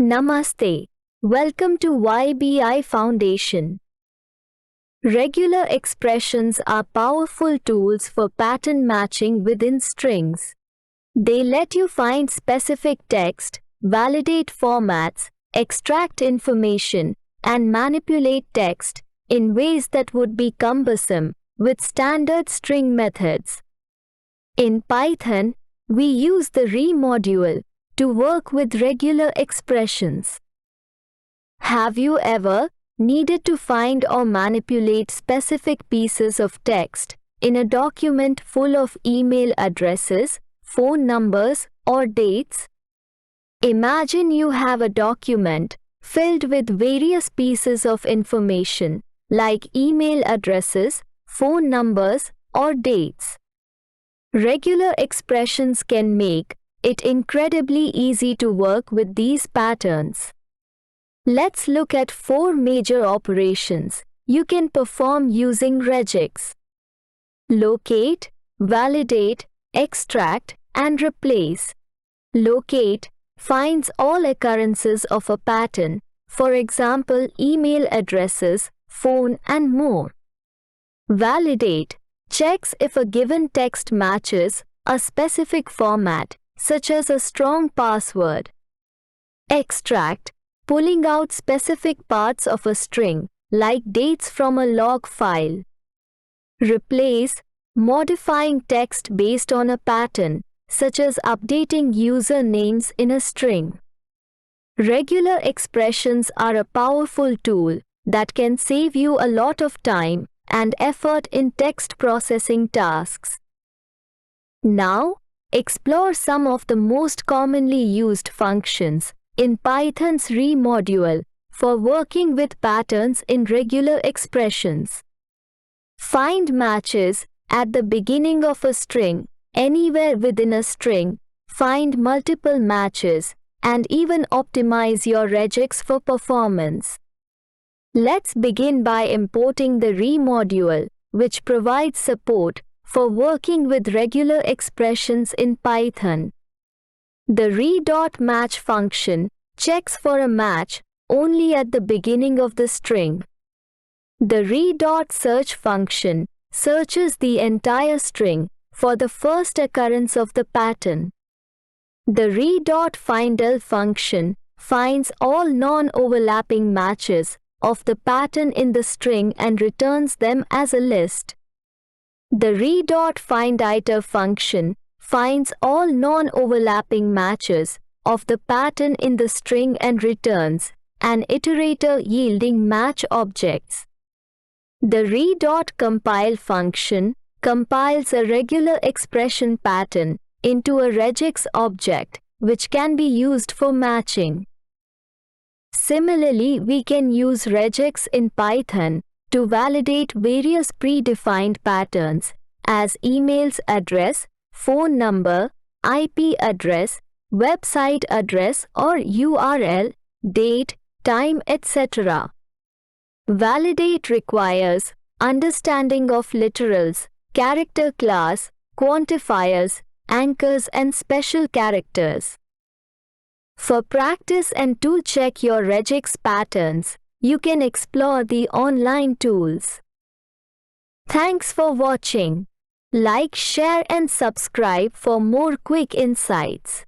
Namaste. Welcome to YBI Foundation. Regular expressions are powerful tools for pattern matching within strings. They let you find specific text, validate formats, extract information, and manipulate text in ways that would be cumbersome with standard string methods. In Python, we use the re module to work with regular expressions. Have you ever needed to find or manipulate specific pieces of text in a document full of email addresses, phone numbers, or dates? Imagine you have a document filled with various pieces of information like email addresses, phone numbers, or dates. Regular expressions can make it incredibly easy to work with these patterns. Let's look at 4 major operations you can perform using regex: locate, validate, extract, and replace. Locate finds all occurrences of a pattern, for example, email addresses, phone, and more. Validate checks if a given text matches a specific format, such as a strong password. Extract, pulling out specific parts of a string, like dates from a log file. Replace, modifying text based on a pattern, such as updating user names in a string. Regular expressions are a powerful tool that can save you a lot of time and effort in text processing tasks. Now, explore some of the most commonly used functions in Python's re module for working with patterns in regular expressions. Find matches at the beginning of a string, anywhere within a string, find multiple matches, and even optimize your regex for performance. Let's begin by importing the re module, which provides support for working with regular expressions in Python. The re.match function checks for a match only at the beginning of the string. The re.search function searches the entire string for the first occurrence of the pattern. The re.findAll function finds all non-overlapping matches of the pattern in the string and returns them as a list. The re.findIter function finds all non-overlapping matches of the pattern in the string and returns an iterator yielding match objects. The re.compile function compiles a regular expression pattern into a regex object, which can be used for matching. Similarly, we can use regex in Python to validate various predefined patterns as email's address, phone number, IP address, website address or URL, date, time, etc. Validate requires understanding of literals, character class, quantifiers, anchors, and special characters. For practice and to check your regex patterns, you can explore the online tools. Thanks for watching. Like, share, and subscribe for more quick insights.